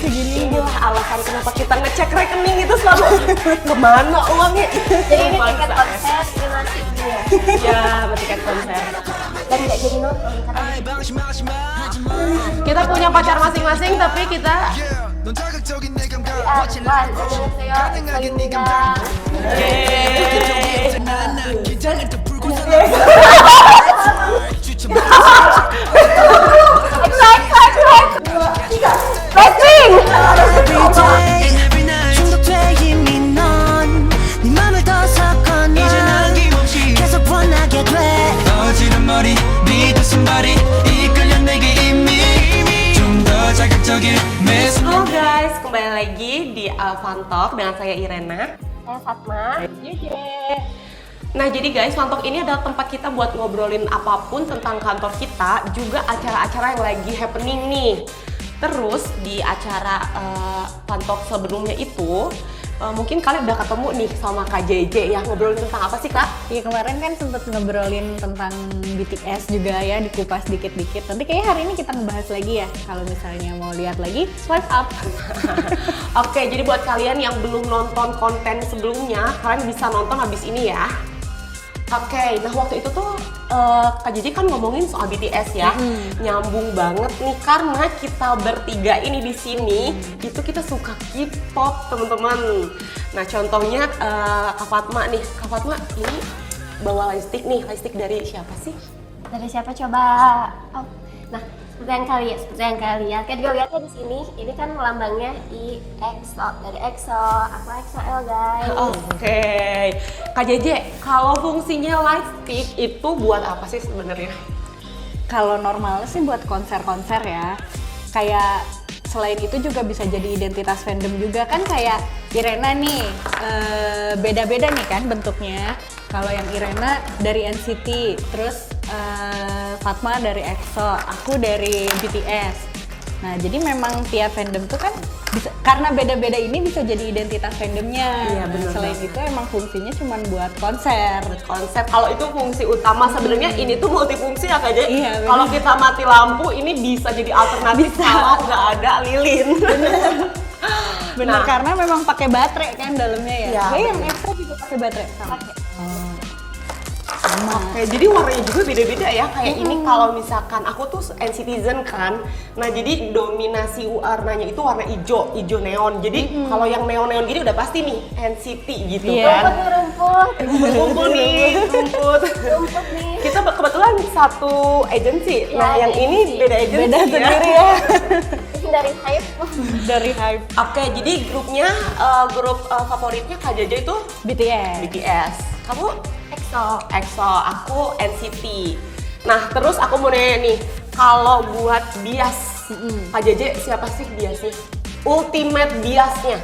segini. Inilah alasan kenapa kita ngecek rekening itu selalu kemana uangnya. Jadi ini tiket konser, ini nasi ya. Ya, tiket konser. Dan nggak jadi nonton karena Kita punya pacar masing-masing tapi kita Halo guys, kembali lagi di Fantalk dengan saya Irena. saya Fatma. Nah jadi guys, Fantalk ini adalah tempat kita buat ngobrolin apapun tentang kantor kita, juga acara-acara yang lagi happening nih. Terus di acara Fantalk sebelumnya itu, mungkin kalian udah ketemu nih sama Kak JJ ya, ngobrolin tentang apa sih Kak? Iya kemarin kan sempet ngobrolin tentang BTS juga ya, dikupas dikit-dikit. Nanti kayaknya hari ini kita ngebahas lagi ya. Kalau misalnya mau lihat lagi, swipe up. Oke, jadi buat kalian yang belum nonton konten sebelumnya, kalian bisa nonton habis ini ya. Oke, nah waktu itu tuh Kak Jiji kan ngomongin soal BTS ya, nyambung banget nih karena kita bertiga ini di sini itu kita suka K-pop teman-teman. Nah contohnya Kak Fatma nih, Kak Fatma ini bawa lightstick nih, lightstick dari siapa sih? Dari siapa coba? Oh, nah seperti yang kalian lihat, kan juga lihatnya di sini. Ini kan lambangnya EXO, dari EXO. Aku EXO-L guys. Oke, Kak JJ, kalau fungsinya lightstick itu buat apa sih sebenarnya? Kalau normal sih buat konser-konser ya. Kayak selain itu juga bisa jadi identitas fandom juga kan, kayak Irena nih beda-beda nih kan bentuknya. Kalau yang Irena dari NCT, terus Fatma dari EXO, aku dari BTS. Nah jadi memang tiap fandom tuh kan bisa, karena beda-beda ini bisa jadi identitas fandomnya. Iya, bener Selain banget. itu emang fungsinya cuma buat konser. Konsep kalau itu fungsi utama, sebenarnya ini tuh multifungsi ya Kak JJ. Iya, bener. Kalau kita mati lampu ini bisa jadi alternatif kalau nggak ada lilin. Bener, Nah. karena memang pakai baterai kan dalamnya ya. Iya, Kayak yang bener. EXO juga pakai baterai. Sama. Oke, jadi warnanya juga beda-beda ya. Kayak ini kalau misalkan aku tuh NCTzen kan, nah jadi dominasi warnanya itu warna hijau neon. Jadi kalau yang neon-neon gini udah pasti nih NCT gitu Iya. kan. Rumput. Rumput nih, rumput. Rumput nih. Kita kebetulan satu agensi. Nah, Ya, yang ini agensi. beda agensi Beda ya. sendiri ya. Ini dari Hype. Dari Hype Oke, jadi grupnya grup favoritnya Kak Jaja itu BTS. BTS. Kamu EXO. EXO, aku NCT. Nah, terus aku mau nanya nih, kalau buat bias, Kak Jaja siapa sih biasnya? Ultimate biasnya?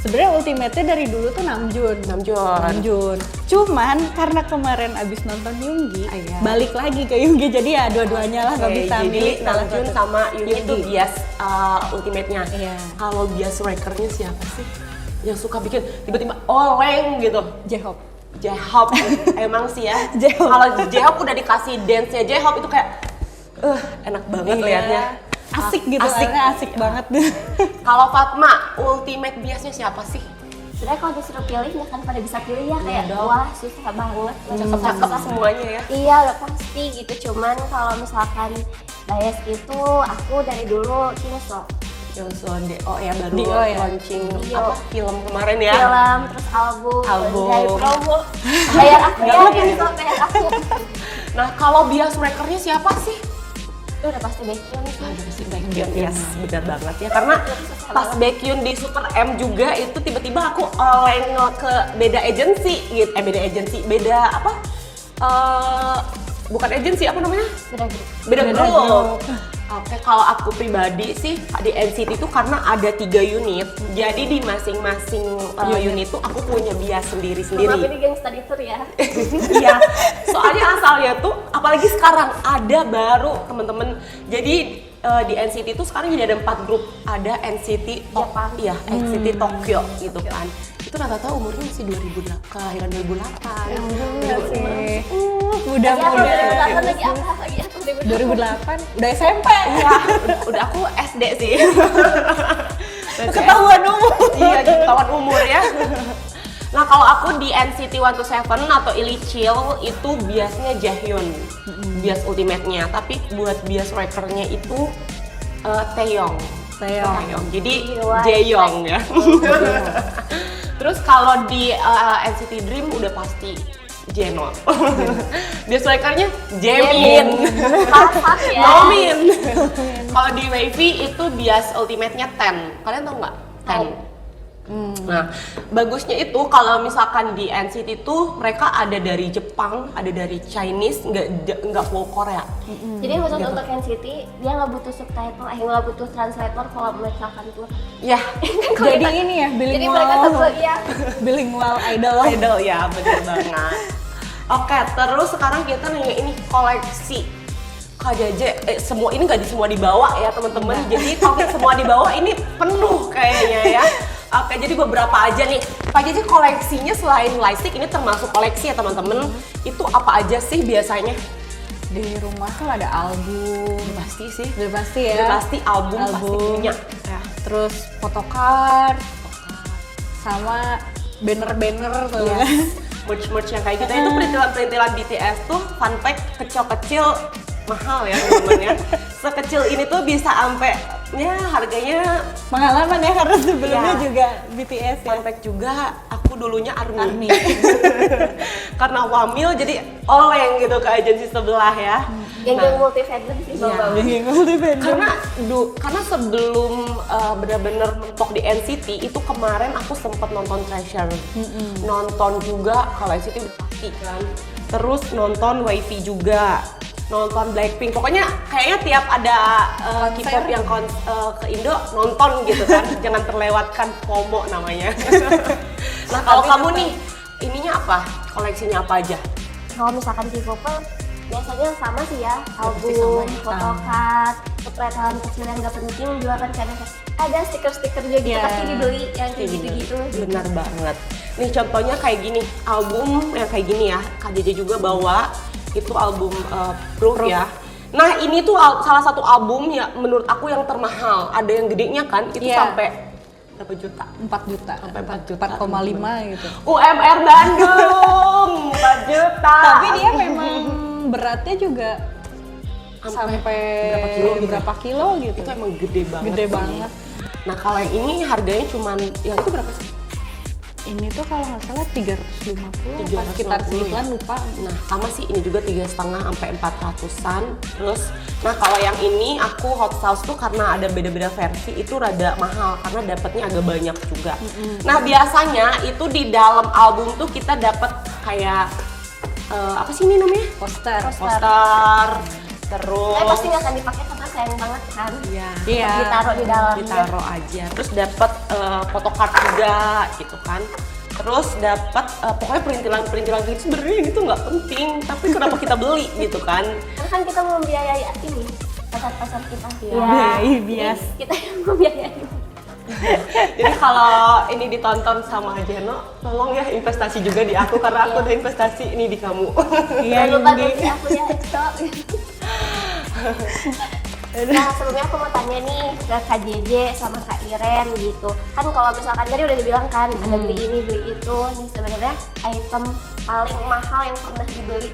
Sebenarnya ultimate-nya dari dulu tuh Namjoon. Namjoon. Cuman karena kemarin abis nonton Yoongi, Iya. balik lagi ke Yoongi, jadi ya dua-duanya lah nggak Oke, bisa jadi milih salah Namjoon satu. sama Yoongi itu Yoongi. bias ultimate-nya. Iya. Kalau bias wrecker-nya siapa sih? Yang suka bikin tiba-tiba oleng gitu. J-Hope. J-Hope emang sih ya. J-Hope. Kalau J-Hope udah dikasih dance-nya J-Hope itu kayak enak banget Iya. liatnya. Asik gitu, Asik. asik banget. Kalau Fatma, ultimate biasnya siapa sih? Sebenarnya kalau disuruh pilih nggak kan pada bisa pilih ya, kayak dong. wah susah banget. Cakep-cakep semuanya ya. Iya udah pasti gitu, cuman kalau misalkan bias gitu aku dari dulu Kineso. Johnson DO ya baru DO ya? launching Iya. apa film kemarin ya. Film, terus album, Album. dari promo. Bayar aku ya, Kineso bayar aku. Nah, kalau bias wrecker-nya siapa sih? Itu udah pasti Baekhyun sih. Aduh si Baekhyun, yes, benar banget ya. Karena pas Baekhyun di Super M juga itu tiba-tiba aku oleng ke beda agensi gitu. Beda agensi, beda apa? Bukan agensi, apa namanya? Beda grup. Beda Beda grup. grup. Oke, kalau aku pribadi sih di NCT itu karena ada 3 unit. Jadi di masing-masing unit tuh aku punya bias Maaf sendiri-sendiri. ini geng study tour ya. Iya, soalnya asalnya tuh, apalagi sekarang ada baru temen-temen. Jadi di NCT tuh sekarang jadi ada 4 grup. Ada NCT Jepang. Iya, NCT Tokyo gitu kan. Itu rata-rata umurnya masih 2008, kelahiran 2008. Mudah-mudahan. Lagi apa? Lagi apa? 2008 udah SMP. Iya, udah aku SD sih. ketahuan umur ya. Nah kalau aku di NCT 127 atau Illichil itu biasnya Jaehyun, bias ultimate-nya. Tapi buat bias strikernya itu Taeyong. Jadi Jaehyung ya. Terus kalau di NCT Dream udah pasti Jeno. Bias strikernya Jaemin. Ya. Nomin. Kalau di Wavy itu bias ultimate-nya Ten. Kalian tau nggak? Ten. Nah, bagusnya itu kalau misalkan di NCT itu mereka ada dari Jepang, ada dari Chinese, nggak full Korea. Jadi khusus untuk NCT dia nggak butuh subtitle, nggak butuh translator kalau misalkan tuh. Ya, Jadi ini ya Jadi mereka tetap ya. bilingual idol. idol ya, bener banget. Oke, terus sekarang kita nanya ini koleksi Kak Jeje, semua ini nggak semua dibawa ya teman-teman. Jadi topik semua dibawa ini penuh kayaknya ya. Oke, jadi beberapa aja nih. Kak Jeje koleksinya selain lightstick ini termasuk koleksi ya teman-teman. Itu apa aja sih biasanya? Di rumah tuh ada album. Pasti sih. Udah pasti ya. Udah pasti album pasti punya. Ya. Terus photocard. Sama banner-banner tuh. Yes. Merch-merch yang kayak gitu itu perintilan-perintilan BTS tuh fun fact kecil-kecil mahal ya teman-teman ya. Sekecil ini tuh bisa sampai ya harganya Pengalaman ya karena sebelumnya Iya. juga BTS ya. fun fact juga aku dulunya ARMY. Karena wamil jadi oleng gitu ke agensi sebelah ya. Geng-geng multi fandom sih Iya. Karena sebelum benar-benar mentok di NCT itu kemarin aku sempat nonton Treasure, nonton juga kalau NCT udah pasti kan, terus nonton Wavy juga, nonton Blackpink, pokoknya kayaknya tiap ada K-pop yang ke Indo nonton gitu kan, jangan terlewatkan FOMO namanya. Nah kalau kamu nih ininya apa, koleksinya apa aja? Kalau misalkan K-pop biasanya sama sih ya, pasti album, sama ya. photocard, peran kecil yang nggak penting juga kan kadang ada stiker-stiker juga gitu Iya. pasti dibeli yang kayak gitu-gitu. Benar banget. Nih contohnya kayak gini, album yang kayak gini ya, Kak Jeje juga bawa itu album Proof ya. Nah ini tuh salah satu album ya menurut aku yang termahal. Ada yang gedenya kan, itu Iya. sampai berapa juta? 4 juta. Sampai 4 juta. 4,5 gitu. UMR Bandung 4 juta. Tapi dia memang beratnya juga sampai berapa kilo gitu? gitu. Itu emang gede banget. Gede sih. banget. Nah kalau yang ini harganya cuman, yang itu berapa sih? Ini tuh kalau nggak salah 350 apa 350 sekitar segituan ya. lupa. Nah sama sih ini juga 3,5 sampai 400-an. Terus, nah kalau yang ini aku hot sauce tuh karena ada beda-beda versi itu rada mahal karena dapatnya agak banyak juga. Nah biasanya itu di dalam album tuh kita dapat kayak apa sih ini namanya? Poster. Poster. Terus. Tapi pasti nggak akan dipakai karena sayang banget kan. Iya. Iya. Ditaruh di dalam. Ditaruh aja. Terus dapat photocard juga gitu kan. Terus dapat pokoknya perintilan-perintilan gitu sebenarnya ini tuh nggak penting, tapi kenapa kita beli gitu kan? Karena kan kita mau membiayai ini pasar-pasar kita. Biayai bias. Kita yang membiayai. Jadi kalau ini ditonton sama Jeno, tolong ya investasi juga di aku karena aku udah investasi ini di kamu. Iya, Jangan lupa Indi. nanti aku ya EXO. Nah sebelumnya aku mau tanya nih ke Kak Jeje sama Kak Iren gitu. Kan kalau misalkan tadi udah dibilang kan ada beli ini beli itu. Nih sebenarnya item paling mahal yang pernah dibeli.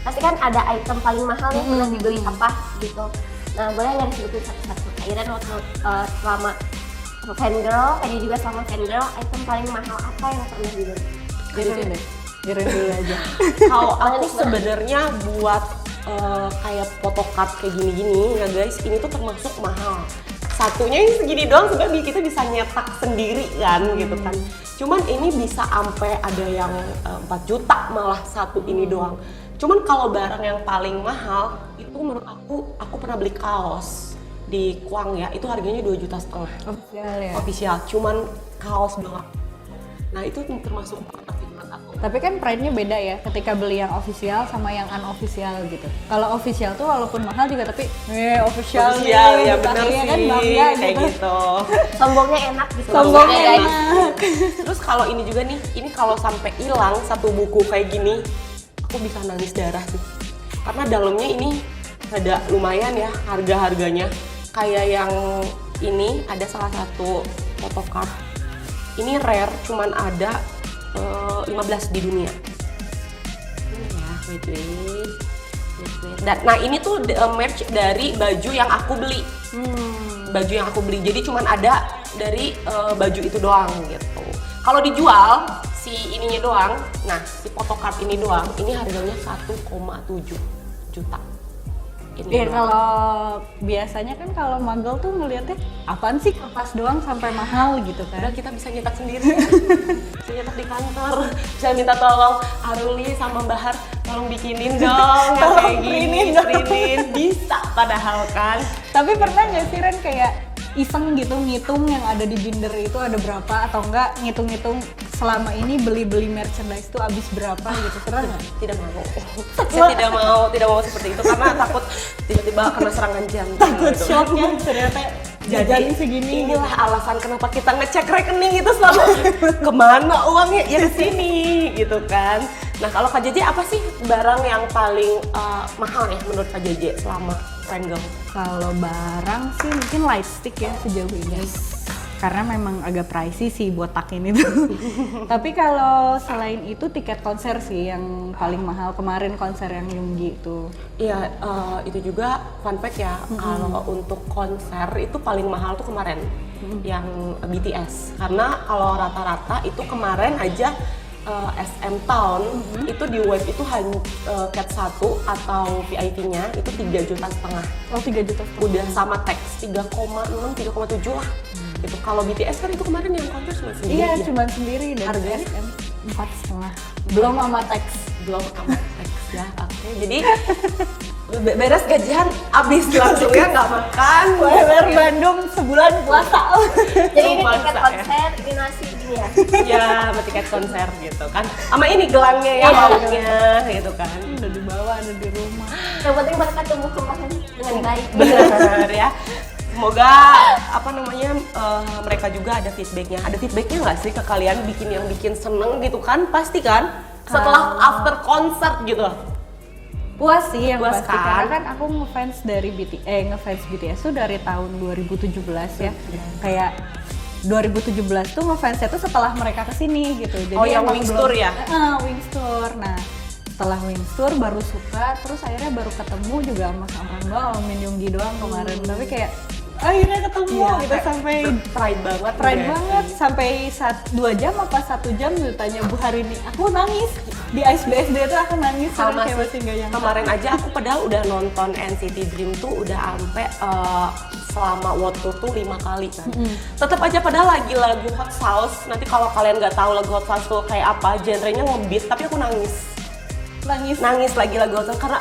Pasti kan ada item paling mahal yang pernah dibeli apa gitu. Nah boleh nggak disebutin satu-satu Kak Iren waktu selama fangirl, tadi juga selama fangirl, item paling mahal apa yang pernah dibeli? Jadi sini. Giring dulu aja. Kalau aku sebenarnya buat kayak photocard kayak gini-gini ya guys, ini tuh termasuk mahal. Satunya ini segini doang sebenarnya kita bisa nyetak sendiri kan gitu kan. Cuman ini bisa sampai ada yang 4 juta malah satu ini doang. Cuman kalau barang yang paling mahal itu menurut aku pernah beli kaos di Kuang ya, itu harganya 2,5 juta. Official ya. Official, cuman kaos doang. Nah itu termasuk banget sih menurut aku. Tapi kan pride-nya beda ya ketika beli yang official sama yang unofficial gitu. Kalau official tuh walaupun mahal juga tapi official nih, ya gitu. bener Akhirnya sih, kan bangga kayak gitu. Sombongnya enak gitu. Sombongnya Ya, guys. enak. Terus kalau ini juga nih, ini kalau sampai hilang satu buku kayak gini, aku bisa nangis darah sih. Karena dalamnya ini ada lumayan ya harga-harganya. Kayak yang ini ada salah satu photocard Ini rare, cuman ada 15 di dunia. Ini ya, wait. Nah ini tuh merch dari baju yang aku beli. Baju yang aku beli, jadi cuman ada dari baju itu doang gitu. Kalau dijual si ininya doang, nah si photocard ini doang, ini harganya 1,7 juta. Ini Iya, doang. kalau biasanya kan kalau magel tuh ngeliatnya apaan sih kertas doang sampai mahal gitu Udah kan. kita bisa nyetak sendiri. Bisa nyetak di kantor. Bisa minta tolong Aruli sama Bahar tolong bikinin dong yang Tolong kayak gini, printin. Bisa padahal kan. Tapi pernah nggak sih Ren kayak iseng gitu ngitung yang ada di binder itu ada berapa, atau enggak ngitung-ngitung selama ini beli-beli merchandise tuh habis berapa gitu, pernah nggak? Tidak mau. Saya tidak mau seperti itu karena takut tiba-tiba kena serangan jantung. Takut gitu. shocknya ternyata jajan segini. Inilah alasan kenapa kita ngecek rekening itu selalu kemana uangnya, ya ke sini gitu kan. Nah kalau Kak JJ apa sih barang yang paling mahal ya menurut Kak JJ selama Wrangle? Kalau barang sih mungkin light stick ya sejauh ini. Karena memang agak pricey sih buat takin itu. Tapi kalau selain itu tiket konser sih yang paling mahal. Kemarin konser yang Yoongi itu. Iya, itu juga fun fact ya. Kalau untuk konser itu paling mahal tuh kemarin yang BTS. Karena kalau rata-rata itu kemarin aja SM Town itu di web itu hanya cat 1 atau VIP-nya itu 3,5 juta. Oh 3 juta. Udah sama tax 3,6, 3,7 lah. Itu kalau BTS kan itu kemarin yang konser cuma sendiri. Iya, ya? cuma sendiri dan Harganya? SM 4,5. Belum sama tax. Belum sama tax ya. Oke, jadi beres gajian abis langsung ya, nggak makan. UMR Bandung sebulan puasa. Jadi ini Maksa tiket ya. konser, ini nasi gini ya. Ya, sama tiket konser gitu kan. Sama ini gelangnya ya, Iya. baunya gitu kan. Udah dibawa, ada di rumah. Yang penting mereka tumbuh kembang dengan baik. Bener ya. Semoga apa namanya mereka juga ada feedbacknya. Ada feedbacknya nggak sih ke kalian bikin yang bikin seneng gitu kan? Pasti kan? Setelah after concert gitu. Puas sih yang Puas pasti, kan? karena kan aku ngefans dari ngefans BTS tuh dari tahun 2017 ya. Kayak 2017 tuh ngefansnya tuh setelah mereka kesini gitu. Jadi Oh, yang emang Wings belum- Tour ya? Wings Tour. Nah, setelah Wings Tour baru suka, terus akhirnya baru ketemu juga sama seorang doang, Min Yoongi doang kemarin. Tapi kayak akhirnya ketemu Iya, gitu kayak sampai pride banget. pride deh. banget sampai 2 jam apa 1 jam ditanya Bu Harini, aku nangis di Ice BSD tuh, aku nangis Sama kayak sih. masih nggak nyangka. Kemarin aja aku padahal udah nonton NCT Dream tuh udah sampai selama World Tour tuh 5 kali kan. Tetap aja padahal lagi lagu Hot Sauce. Nanti kalau kalian nggak tahu lagu Hot Sauce tuh kayak apa, genrenya ngebeat, tapi aku nangis lagi lagu Hot Sauce karena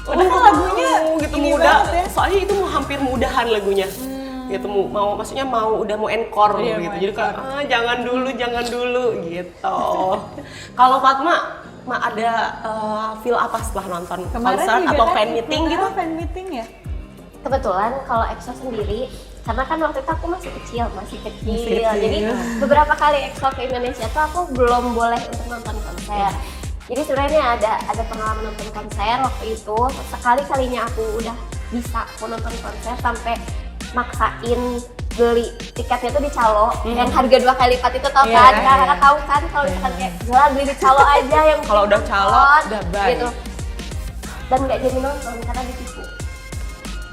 Padahal lagunya gitu ini mudah. banget ya. Soalnya itu mau hampir mudahan lagunya. Gitu mau maksudnya udah mau encore Iya, gitu. mau Jadi kayak jangan dulu gitu. Kalau Fatma ada feel apa setelah nonton Kemarin konser juga atau kan fan meeting gitu? Fan meeting ya. Kebetulan kalau EXO sendiri, karena kan waktu itu aku masih kecil. kecil. Jadi beberapa kali EXO ke Indonesia tuh aku belum boleh untuk nonton konser. Jadi sebenarnya ada pengalaman nonton konser waktu itu. Sekali-kalinya aku udah bisa aku nonton konser sampai maksain beli tiketnya tuh di Calo yang harga 2 kali lipat itu, tau Iya, kan? iya. Kakak tahu kan kalau misalkan kayak gila beli di Calo aja yang Kalau udah penting Calo, nonton, udah bye. gitu. Dan nggak jadi nonton karena ditipu.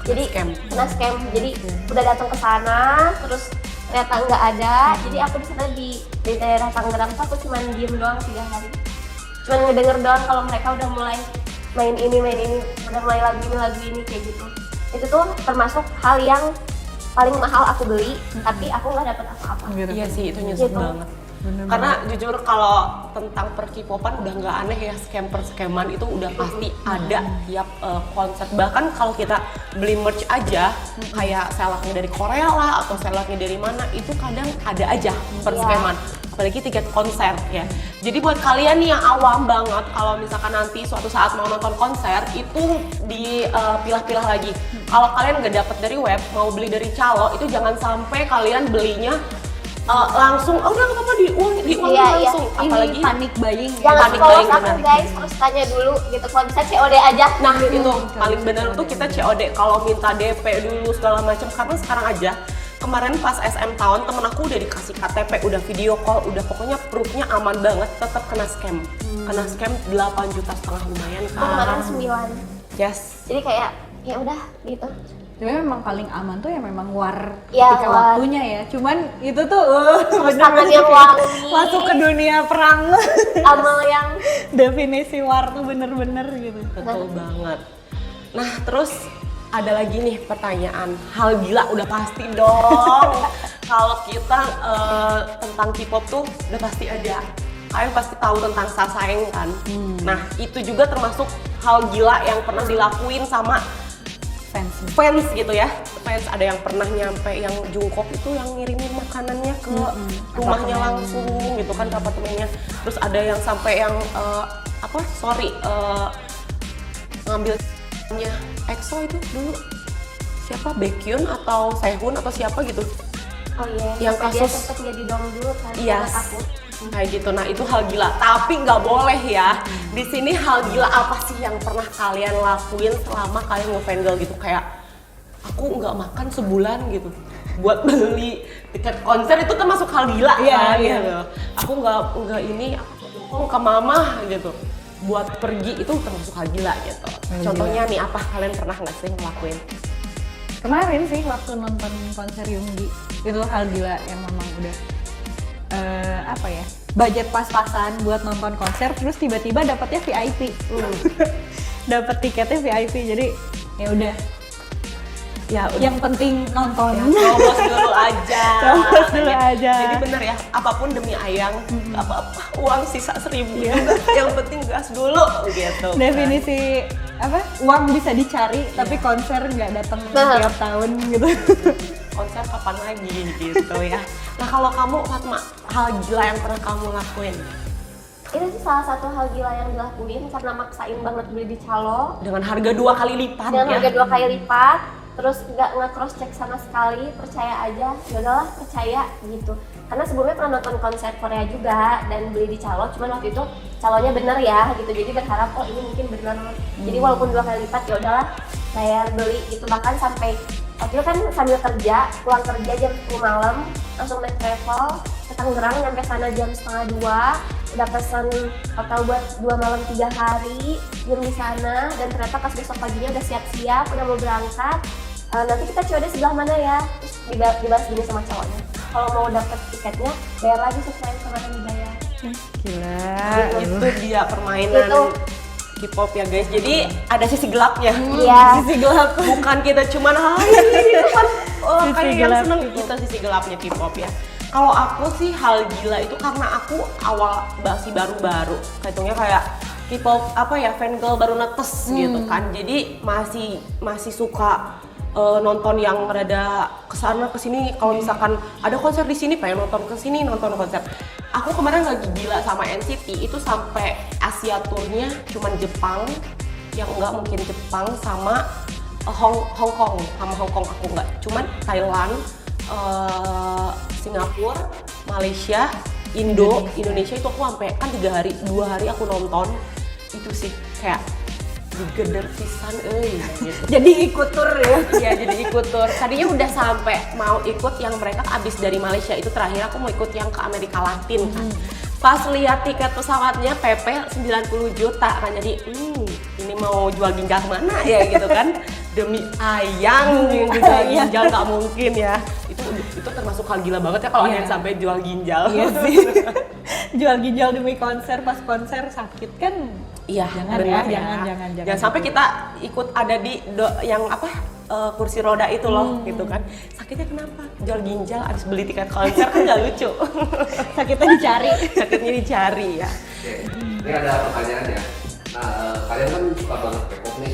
Jadi Scam. kena scam. Jadi udah datang ke sana terus ternyata nggak ada. Jadi aku di sana di daerah Tangerang tuh aku cuma diem doang 3 hari. Cuman ngedenger doang kalau mereka udah mulai main ini, udah mulai lagu ini kayak gitu. Itu tuh termasuk hal yang paling mahal aku beli, tapi aku nggak dapet apa-apa. Gitu. Iya sih, itu nyesek Gitu. banget. Bener Karena jujur kalau tentang per-K-popan udah nggak aneh ya, scam-scaman itu udah pasti ada tiap konser. Bahkan kalau kita beli merch aja, kayak selaknya dari Korea lah atau selaknya dari mana, itu kadang ada aja per-scaman. Apalagi tiket konser ya. Jadi buat kalian nih yang awam banget, kalau misalkan nanti suatu saat mau nonton konser, itu dipilah-pilah lagi. Kalau kalian nggak dapet dari web, mau beli dari Calo, itu jangan sampai kalian belinya langsung, udah nggak apa-apa diuangin Iya, iya. langsung. Ini Apalagi panik buying. Jangan panik follow buying, aku benar. guys, harus tanya dulu gitu. Kalau bisa COD aja. nah itu paling bener tuh kita COD kalau minta DP dulu segala macam, karena sekarang aja kemarin pas SM tahun temen aku udah dikasih KTP, udah video call, udah pokoknya proofnya aman banget, tetap kena scam. Kena scam 8,5 juta lumayan Aku kemarin kan. 9. Yes. Jadi kayak ya udah gitu. Tapi memang paling aman tuh ya memang war Ya, ketika war. waktunya ya. Cuman itu tuh Terus bener-bener tangan yang kayak wangi. masuk ke dunia perang. Amal yang Definisi war tuh bener-bener gitu. Betul banget. Nah, terus ada lagi nih pertanyaan. Hal gila udah pasti dong. Kalau kita tentang K-pop tuh udah pasti ada. Kalian pasti tahu tentang Sasaeng kan? Nah, itu juga termasuk hal gila yang pernah dilakuin sama fans gitu ya. Fans ada yang pernah nyampe yang Jungkook itu yang ngirimin makanannya ke rumahnya langsung gitu kan, ke apartemennya. Terus ada yang sampai yang ngambil EXO itu dulu siapa, Baekhyun atau Sehun atau siapa gitu. oh iya, Yang sampai dia kasus- sempet jadi dong dulu kan. Iya. karena takut. Kayak gitu. Nah, itu hal gila. Tapi nggak boleh ya. Di sini hal gila apa sih yang pernah kalian lakuin selama kalian nge-fangirl gitu? Kayak aku nggak makan sebulan gitu buat beli tiket konser, itu termasuk hal gila Iya, kan? iya. Gitu. Aku nggak ini, aku ke mama gitu buat pergi, itu termasuk hal gila gitu. Hal Contohnya nih, apa kalian pernah nggak sih ngelakuin? Kemarin sih waktu nonton konser Yoongi itu hal gila yang memang udah budget pas-pasan buat nonton konser, terus tiba-tiba dapatnya VIP. Dapat tiketnya VIP, jadi ya udah. Ya udah. Yang penting nonton. Ya, terobos dulu aja. Terobos dulu aja. Jadi bener ya, apapun demi ayang, nggak apa-apa, uang sisa 1.000 juga. Yang penting gas dulu gitu. Definisi apa? Uang bisa dicari, tapi konser nggak datang tiap tahun gitu. Konser kapan lagi gitu ya. Nah, kalau kamu Fatma, hal gila yang pernah kamu lakuin Itu sih salah satu hal gila yang dilakuin karena maksain banget beli di calo dengan harga 2 kali lipat dengan ya? harga 2 kali lipat, terus nggak nge-cross check sama sekali, percaya aja, ya udahlah percaya gitu. Karena sebelumnya pernah nonton konser Korea juga dan beli di calo, cuman waktu itu calonya bener ya gitu, jadi berharap oh ini mungkin bener. Jadi walaupun 2 kali lipat ya udahlah saya beli gitu. Bahkan sampai waktu itu kan sambil kerja, pulang kerja jam 10 malam, langsung naik travel ke Tangerang, nyampe sana jam 1:30, udah pesan hotel buat 2 malam 3 hari, diem di sana, dan ternyata pas besok paginya udah siap-siap, udah mau berangkat. Nanti kita COD sebelah mana ya? Terus dibahas gini sama cowoknya, kalau mau dapet tiketnya bayar lagi sesuai sama yang dibayar. Gila. Itu dia permainan Itu. K-pop ya guys. Jadi ada sisi gelapnya. Iya. Sisi gelap. Bukan kita cuman ini kan Sisi kayak yang gelap seneng, K-pop. itu sisi gelapnya K-pop ya. Kalau aku sih hal gila itu karena aku awal masih baru-baru, hitungnya kayak K-pop apa ya, fangirl baru netes gitu kan. Jadi masih suka nonton yang rada kesana kesini. Kalau misalkan ada konser di sini pengen nonton kesini, nonton konser. Aku kemarin lagi gila sama NCT, itu sampai Asia tournya cuman Jepang, yang enggak mungkin Jepang sama Hong Kong, sama Hong Kong aku enggak, cuman Thailand, Singapura, Malaysia, Indonesia itu aku sampai kan 3 hari, 2 hari aku nonton. Itu sih kayak digeder pisan gitu. Jadi ikut tur ya. Iya, jadi ikut tur. Tadinya udah sampai mau ikut yang mereka abis dari Malaysia, itu terakhir aku mau ikut yang ke Amerika Latin kan. Pas lihat tiket pesawatnya PP 90 juta kan, jadi ini mau jual ginjal mana ya gitu kan. Demi ayang jual ginjal nggak mungkin ya. Itu termasuk hal gila banget ya kalau ada yang sampai jual ginjal. Iya sih. Jual ginjal demi konser, pas konser sakit kan. Iya, Jangan benar ya, ya. jangan Sampai kita ikut ada di yang apa, kursi roda itu loh, gitu kan. Sakitnya kenapa? Jual ginjal abis beli tiket konser kan nggak lucu. Sakitnya dicari. Sakitnya dicari ya. Oke, ini ada pertanyaan ya. Nah, kalian kan suka banget K-pop nih.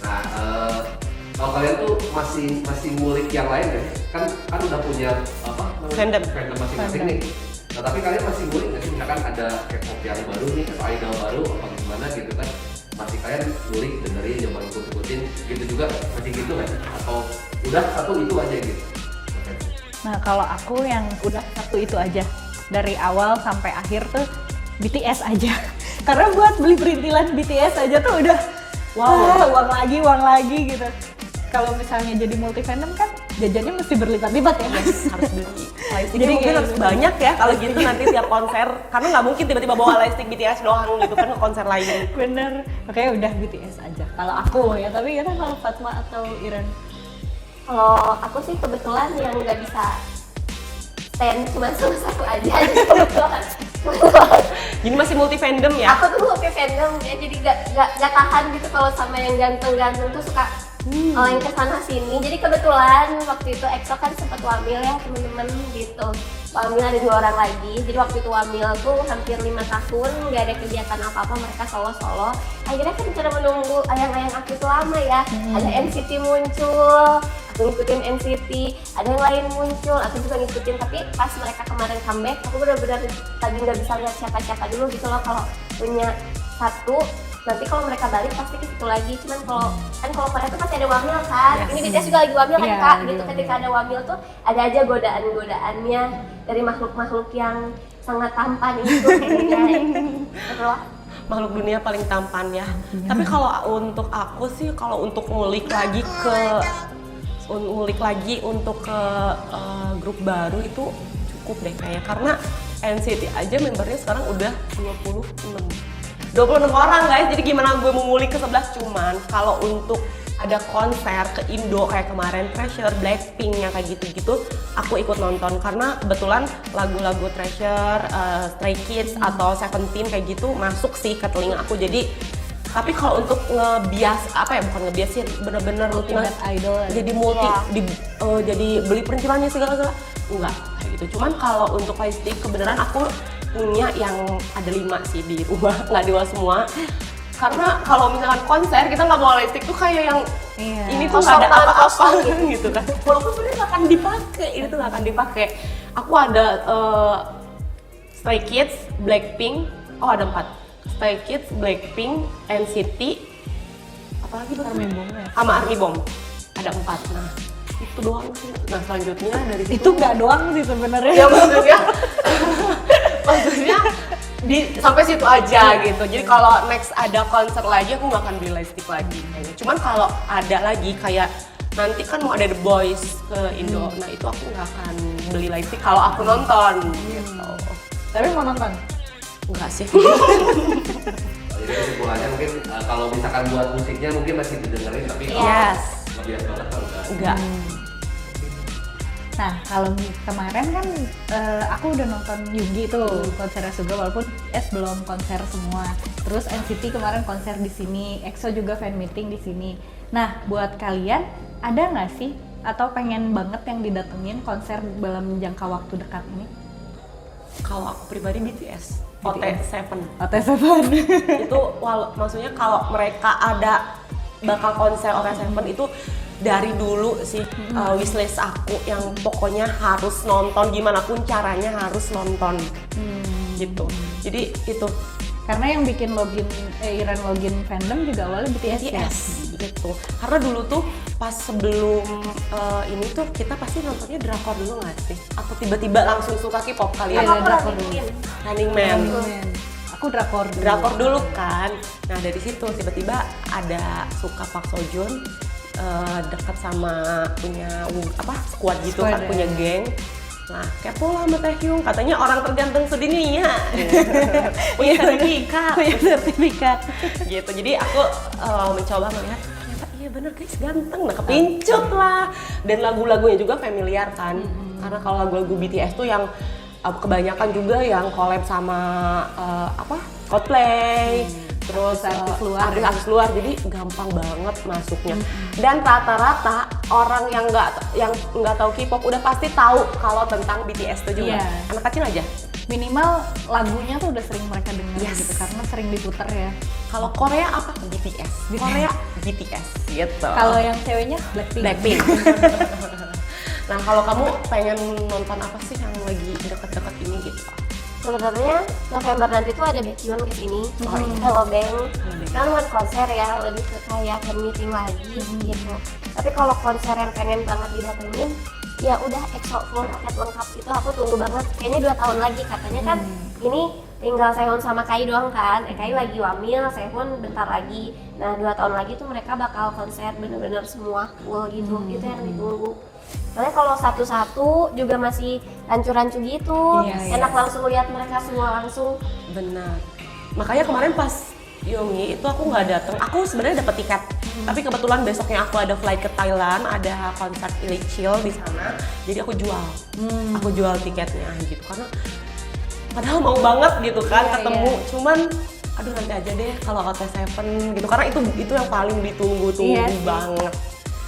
Nah, kalau kalian tuh masih ngulik yang lain ya? Kan udah punya apa? Fandom masing-masing nih. Nah, tapi kalian masih ngulik nggak sih? Misalkan ada K-pop yang baru nih, atau idol baru, apa gimana gitu kan? Masih kalian ngulik, dengerin, jangan ikut-ikutin, gitu juga masih gitu kan? Atau udah satu itu aja gitu? Nah, kalau aku yang udah satu itu aja. Dari awal sampai akhir tuh BTS aja. Karena buat beli perintilan BTS aja tuh udah uang lagi gitu. Kalau misalnya jadi multi fandom kan jajannya mesti berlipat-lipat ya. Harus beli lightsticknya Jadi mungkin kayak harus gitu. banyak ya kalau gitu nanti tiap konser, karena nggak mungkin tiba-tiba bawa lightstick BTS doang gitu kan ke konser lain. Bener, makanya udah BTS aja. Kalau aku ya, tapi kira kalau Fatma atau Iren? Kalau aku sih kebetulan yang nggak bisa stand cuma sama satu aja jadi kebetulan. Jadi masih multi fandom ya? Aku tuh multi fandom ya, jadi gak tahan gitu kalau sama yang ganteng-ganteng tuh suka yang kesana sini. Jadi kebetulan waktu itu EXO kan sempat wamil ya temen-temen gitu. Wamil ada 2 orang lagi. Jadi waktu itu wamil tuh hampir 5 tahun nggak ada kegiatan apa-apa, mereka solo-solo. Akhirnya kan cara menunggu ayang-ayang aku itu lama ya. Ada NCT muncul, aku ngikutin NCT, ada yang lain muncul, aku juga ngikutin. Tapi pas mereka kemarin comeback, aku benar-benar lagi nggak bisa lihat siapa-siapa dulu gitu loh. Kalau punya satu, nanti kalau mereka balik pasti ke situ lagi. Cuman kalau Korea tuh pasti ada wamil kan. Ini BTS juga lagi wamil kan Iya, Kak. lagi Gitu wamil. ketika ada wamil tuh ada aja godaan-godaannya dari makhluk-makhluk yang sangat tampan itu kayaknya. Gitu loh. Makhluk dunia paling tampan ya. Tapi kalau untuk aku sih, kalau untuk ngulik lagi untuk ke grup baru itu cukup deh kayaknya, karena NCT aja membernya sekarang udah 26 orang guys. Jadi gimana gue mau ngulik ke 11. Cuman kalau untuk ada konser ke Indo kayak kemarin Treasure, Blackpink yang kayak gitu-gitu, aku ikut nonton karena kebetulan lagu-lagu Treasure, Stray Kids atau Seventeen kayak gitu masuk sih ke telinga aku. Jadi tapi kalau untuk bukan ngebias sih, bener-bener Ultimate Idol. jadi multi Iya. jadi beli perincilannya segala-segala enggak kayak gitu. Cuman kalau untuk lightstick kebenaran aku punya yang ada 5 sih di rumah, nggak dijual semua. Karena kalau misalkan konser kita nggak bawa lightstick tuh kayak yang Iya. ini tuh nggak ada Kosong, apa-apa kosong gitu kan. Walaupun sebenarnya nggak akan dipakai, ini tuh nggak akan dipakai. Aku ada Stray Kids, Blackpink, ada 4. Stray Kids, Blackpink, NCT, apa lagi tuh? Army Bomb ya? Sama Army Bomb, ada 4. Nah itu doang sih. Nah selanjutnya dari situ Itu nggak doang sih sebenarnya. ya maksudnya sampai situ aja gitu. Jadi kalau next ada konser lagi aku nggak akan beli lightstick lagi kayaknya. Cuman kalau ada lagi kayak nanti kan mau ada The Boys ke Indo, nah itu aku nggak akan beli lightstick kalau aku nonton gitu. Tapi mau nonton? Enggak sih. Jadi kesimpulannya mungkin kalau misalkan buat musiknya mungkin masih didengerin, tapi kalau Yes. ngebias banget kan enggak. Enggak. Nah, kalau kemarin kan aku udah nonton Yugi tuh konsernya Suga, walaupun belum konser semua. Terus NCT kemarin konser di sini, EXO juga fan meeting di sini. Nah, buat kalian ada nggak sih atau pengen banget yang didatengin konser dalam jangka waktu dekat ini? Kalau aku pribadi BTS, OT7. OT7. Itu maksudnya kalau mereka ada bakal konser OT7 itu dari dulu sih wishlist aku yang pokoknya harus nonton, gimana pun caranya harus nonton gitu. Jadi itu Karena yang bikin Iren login fandom juga awalnya BTS ya? gitu. Karena dulu tuh pas sebelum ini tuh kita pasti nontonnya drakor dulu nggak sih? Atau tiba-tiba langsung suka K-pop kalian? Iya, Aku drakor Running dulu. Man. Running Man. Aku drakor dulu. Drakor dulu kan. Nah dari situ tiba-tiba ada suka Park Seo Joon, dekat sama punya squad gitu Squad, kan, ya. punya geng. Nah kepo lah sama Taehyung, katanya orang terganteng sedunia. Punya sertifikat. Punya sertifikat. Gitu. Jadi aku mencoba melihat ternyata iya bener guys, ganteng. Nah kepincut lah. Dan lagu-lagunya juga familiar kan. Karena kalau lagu-lagu BTS tuh yang kebanyakan juga yang collab sama Coldplay, terus Artis luar. artis luar, jadi gampang banget masuknya. Dan rata-rata orang yang nggak tahu K-pop udah pasti tahu kalau tentang BTS itu juga. Iya. Anak kecil aja. Minimal lagunya tuh udah sering mereka dengar Yes. gitu karena sering diputer ya. Kalau Korea apa? BTS. Korea BTS gitu. Kalau yang ceweknya Blackpink. Blackpink. Nah kalau kamu pengen nonton apa sih yang lagi deket-deket ini gitu? Sebenarnya November nanti tuh ada Baekhyun kesini, Hello Bang. Kan bukan konser ya, lebih ke kayak fan meeting lagi gitu. Tapi kalau konser yang pengen banget didatengin, ya udah EXO full paket lengkap itu aku tunggu banget. Kayaknya 2 tahun lagi katanya kan. Ini tinggal Sehun sama Kai doang kan. Kai lagi wamil, Sehun bentar lagi. Nah 2 tahun lagi tuh mereka bakal konser bener-bener semua full gitu. Itu yang ditunggu. Soalnya kalau satu-satu juga masih rancu-rancu gitu. Iya, Enak langsung lihat mereka semua langsung. Benar. Makanya kemarin pas Yongi itu aku nggak datang. Aku sebenarnya dapat tiket. Tapi kebetulan besoknya aku ada flight ke Thailand, ada konser Illichil di sana. Jadi aku jual. Aku jual tiketnya gitu karena padahal mau banget gitu kan Iya, ketemu. Cuman aduh nanti aja deh kalau OT7 gitu karena itu yang paling ditunggu-tunggu Iya sih. banget.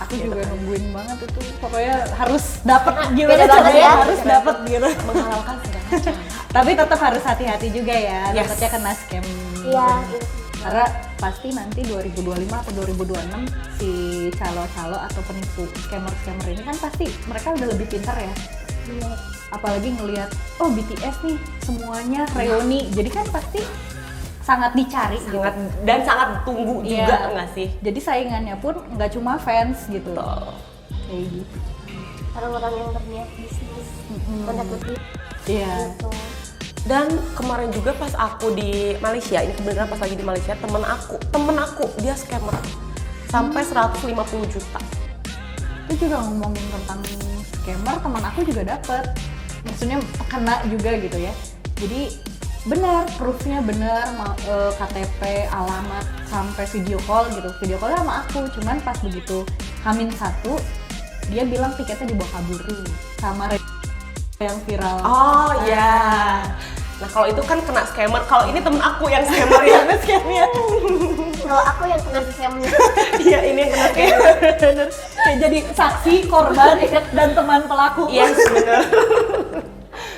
Aku juga nungguin banget itu, pokoknya harus dapet gimana beda banget caranya ya. harus dapet gitu. Menghalalkan segala cara. Tapi tetap harus hati-hati juga ya, Yes. takutnya kena scam. Iya, gitu. Karena pasti nanti 2025 atau 2026 si calo-calo atau penipu scammer-scammer ini kan pasti mereka udah lebih pintar ya. Apalagi ngelihat oh BTS nih semuanya reuni, jadi kan pasti sangat dicari Sangat gitu. dan sangat tunggu juga Iya. enggak sih? Jadi saingannya pun nggak cuma fans gitu. Kayak gitu. Orang-orang yang berniat bisnis, tanda kutip Iya. gitu. Dan kemarin juga pas aku di Malaysia, ini kebenaran pas lagi di Malaysia, temen aku dia scammer sampai 150 juta. Itu juga ngomongin tentang scammer, teman aku juga dapet, maksudnya kena juga gitu ya. Jadi benar, proofnya benar, KTP, alamat, sampai video call gitu. Video call sama aku, cuman pas begitu H-1 dia bilang tiketnya dibawa kabur sama yang viral. Oh iya. Nah kalau itu kan kena scammer, kalau ini temen aku yang scammer ya. Scamnya. Kalau aku yang kena scamnya. Iya ini yang kena scammer. Bener. Kayak jadi saksi, korban, dan teman pelaku. Yes bener.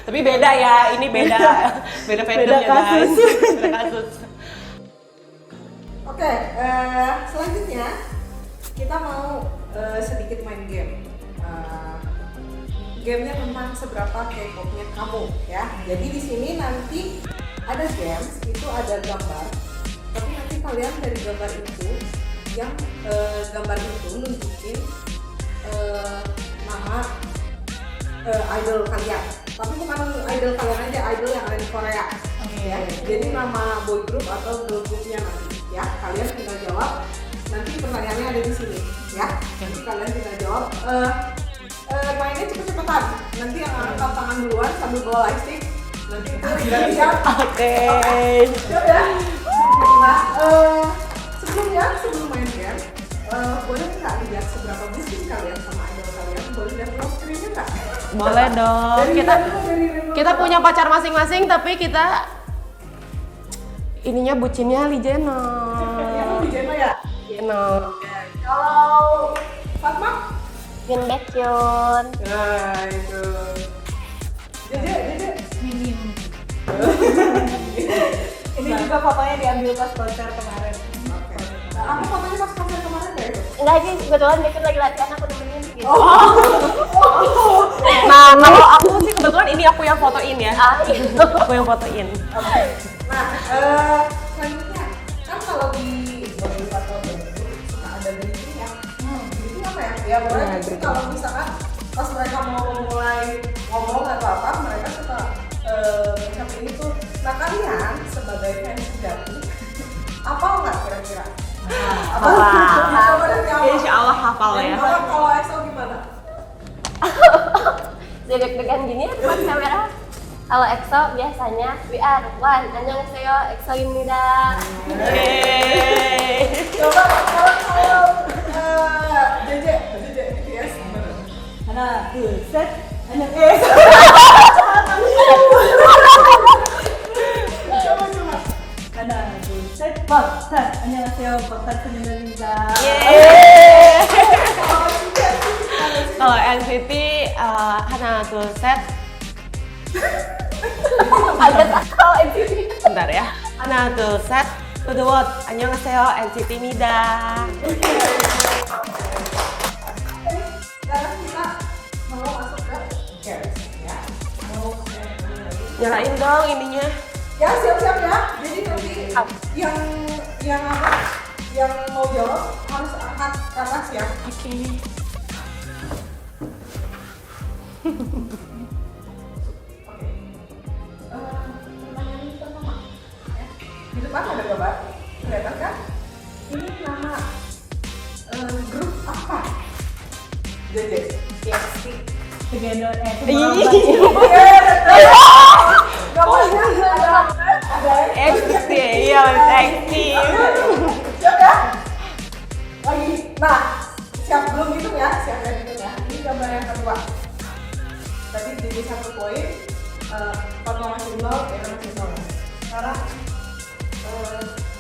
Tapi beda ya, ini beda fandom Beda ya guys. kasus. Beda kasus. Oke, selanjutnya kita mau sedikit main game. Gamenya tentang seberapa K-popnya kamu ya. Jadi di sini nanti ada games, itu ada gambar. Tapi nanti kalian dari gambar itu yang gambar itu nunjukin nama idol kalian. Tapi bukan idol kalian aja, idol yang ada di Korea. Ya. Jadi nama boy group atau girl groupnya nanti ya. Kalian tinggal jawab. Nanti pertanyaannya ada di sini ya. Jadi kalian tinggal jawab. Mainnya cepet-cepetan. Nanti yang angkat tangan duluan sambil bawa lightstick. Nanti itu gantian. Oke. Siap ya? Nah, sebelum main game, boleh nggak lihat seberapa bucin kalian sama idol kalian? Boleh lihat vlog screen-nya nggak? Boleh dong. Kita punya pacar masing-masing tapi kita ininya bucinnya Lee Jenner. Yang di Jeno ya? Jenner. Kalau Fatma? Yun Baekhyun. Nah itu. Dede. Minim. Ini juga fotonya diambil pas konser kemarin. Oke. Nah, aku fotonya pas konser kemarin ya itu? Enggak sih, kebetulan Baekhyun lagi latihan, aku nemenin gitu. Nah kalau aku sih kebetulan ini aku yang fotoin ya. Iya. Aku yang fotoin. Oke. Nah, selanjutnya kan kalau di Bollywood atau Bollywood suka ada greeting ya. Greeting apa ya? Ya pokoknya itu kalau misalkan pas mereka mau mulai ngomong atau apa, mereka suka mengucapkan itu. Nah kalian sebagai fans sejati, hafal nggak kira-kira? Apa? Coba dari awal. Insya Allah hafal ya. Kalau EXO gimana? Deg-degan gini ya depan kamera. Kalau EXO biasanya we are one, annyeonghaseyo, EXO-입니다. Yeay. Coba kalau JJ BTS gimana? Hana, set, hana, Coba. hana, set, baksan, 안녕하세요, baksan penyelenggara. Yeay. Kalau NCT Hana tuh set. Ada sakal NCT. Bentar ya. Hana tuh set. Tudewot. 안녕하세요 NCT입니다. Sekarang kita mau masuk ke games ya. Mau Nyalain dong ininya. ya siap-siap ya. Jadi nanti yang apa? Yang mau jawab harus angkat ke atas ya. Oke. Pertanyaan pertama. Teman ada gambar? Kelihatan kan? Ini nama grup apa? JJ. TXT. Together Gambarnya ada XT, iya XT. siap ya? Lagi. Nah, siap belum hitung ya? Siap ya hitung ya. Ini gambar yang kedua. Tadi jadi 1 poin. Fatma masih 0, Ira masih 0. Sekarang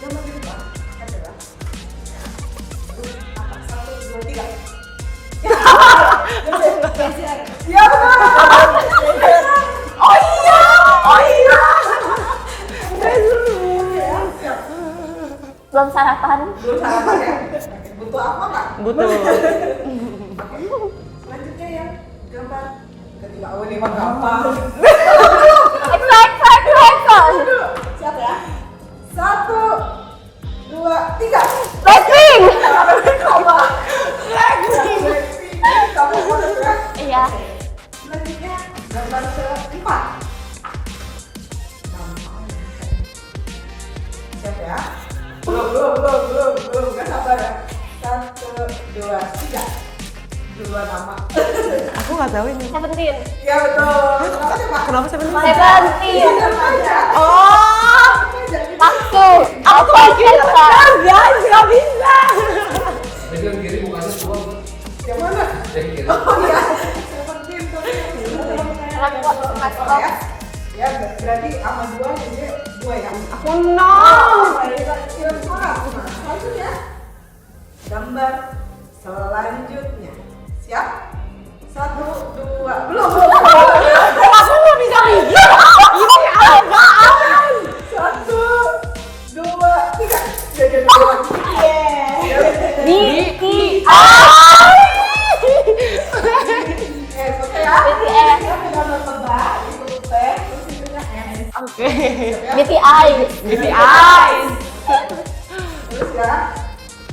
gambar kedua. Kan coba. Apa? 1, 2, 3. Iya benar. Oh iya. Siap. Belum sarapan. Belum sarapan ya? Butuh apa nggak? Butuh. Selanjutnya yang gambar ketiga. Oh ini mah gampang. Siap ya? 1, 2, 3. Blackpink. Apa? Kamu mau ya? Iya. Selanjutnya gambar keempat. Siap ya? Belum. Gak sabar ya? 1, 2, 3. Dua nama. Aku nggak tahu ini. Seventeen. Iya betul. Kenapa coba? Kenapa sih bener? Seventeen. Oh, Aku. aku mikir kan guys, nggak bisa. Tapi yang kiri mukanya tua Bang. Yang mana? Yang kiri. Oh iya. Seperti itu. Ya. Ya berarti sama dua jadi dua ya. Aku no. Selanjutnya gambar selanjutnya. Siap? 1, 2, belum. Aku nggak bisa mikir. Ini apaan? 1, 2, 3. Jadi dua. Oke ya. BTS. Ya gambar tebak itu T terus itunya S. Oke. BTI. BTI. Terus ya.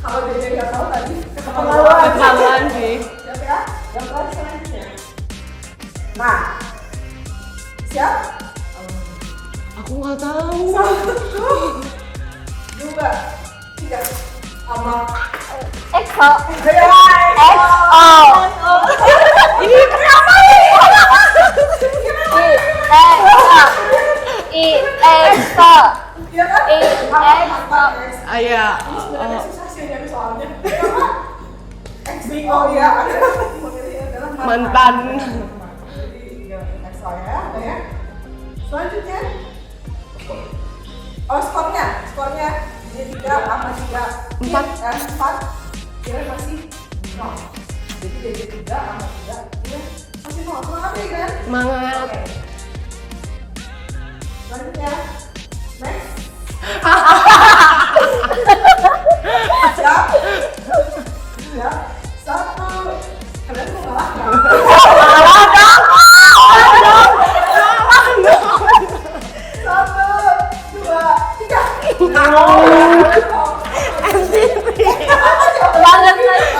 Kalau dia nggak tahu tadi Keterlaluan sih. siap ya? Gambar selanjutnya. Nah, siap? Aku nggak tahu. 1, 2, 3. Sama. EXO. Ya, EXO. Ini kenapa ini? EXO. Iya kan? EXO. Iya. Sebenarnya susah sih nyari soalnya. Karena oh iya, adalah Mantan. Jadi EXO ya, ada ya. Selanjutnya. Oh skornya jadi 3 sama 3. 4. Kira masih 0. Jadi jadi 3 sama 3. Kira masih 0. Semangat ya kan? Semangat. Oke. Selanjutnya. Next. Siap. Siap. 1. Kalian mau ngalah nggak? 1, 2, 3. Banget.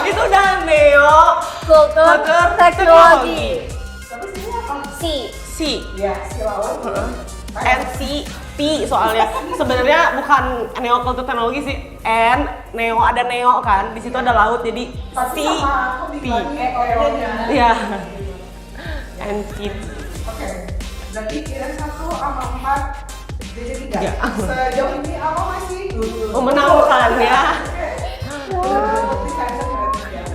Itu udah Neo. Kultur teknologi. Tapi sini apa? C. Ya, si lawan. NCT soalnya sebenarnya bukan Neo Kultur Teknologi sih. Neo ada Neo kan. Di situ ada laut jadi Tapi C. sama aku dibilangnya Eonya. Iya. NCT. Oke. Berarti kira 1 sama 4 jadi 3. Ya. Sejauh ini apa masih? Memenangkan ya. Terbukti kan berarti ya.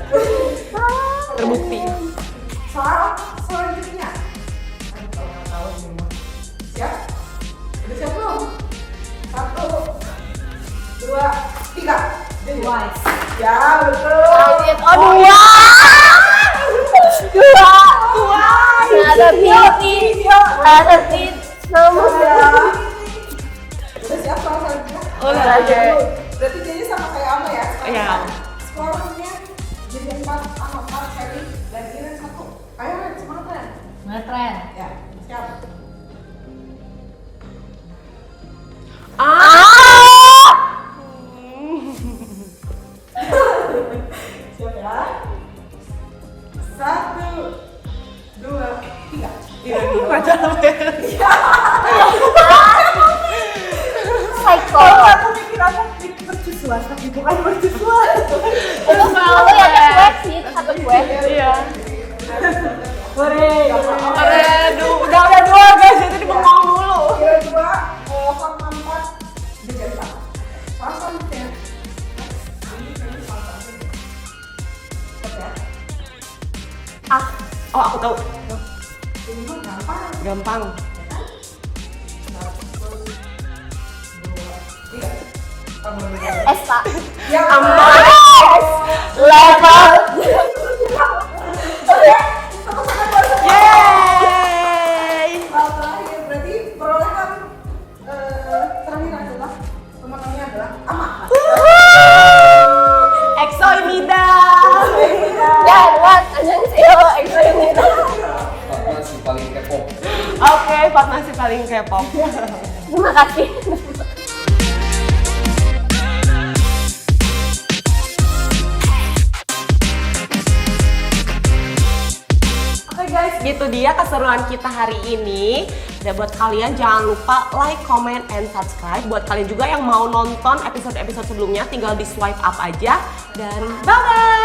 Terbukti. Soal selanjutnya. Aduh, kalau nggak tahu ini mah. Siap? Udah siap belum? 1, 2, 3. Jadi Twice. ya betul. Oh dua. Ada beauty. Ada fit. Nomor. Udah siap soal selanjutnya? Udah. Berarti jadi sama kayak Ama ya? Iya. Skornya jadi 4 sama 4 Sherry dan Iren 1. Ayo Ren, semangat Ren. Ngetren. Ya, siap. Siap ya? 1, 2, 3. Psycho. bukan mercusuar. Itu selalu yang cuek sih, satu gue. Iya. Aduh, Udah dua guys, jadi bengong dulu. kira-kira fakta 4 udah jadi apa? Salah satunya. Ini kayaknya salah satu deh. Oke ya. Oh aku tahu. Ini mah gampang. Gampang. 1, 2, 3. Tambah dua. Esta. Ya Aman. Level. Yeay. Terakhir berarti perolehan terakhir adalah pemenangnya adalah Ama. EXO Imida. Ya, buat annyeonghaseyo, EXO ini. Partner si paling K-pop. Oke, partner si paling K-pop. Terima kasih. Oke guys, gitu dia keseruan kita hari ini. Dan buat kalian jangan lupa like, comment, and subscribe. Buat kalian juga yang mau nonton episode-episode sebelumnya, tinggal di swipe up aja. Dan bye-bye!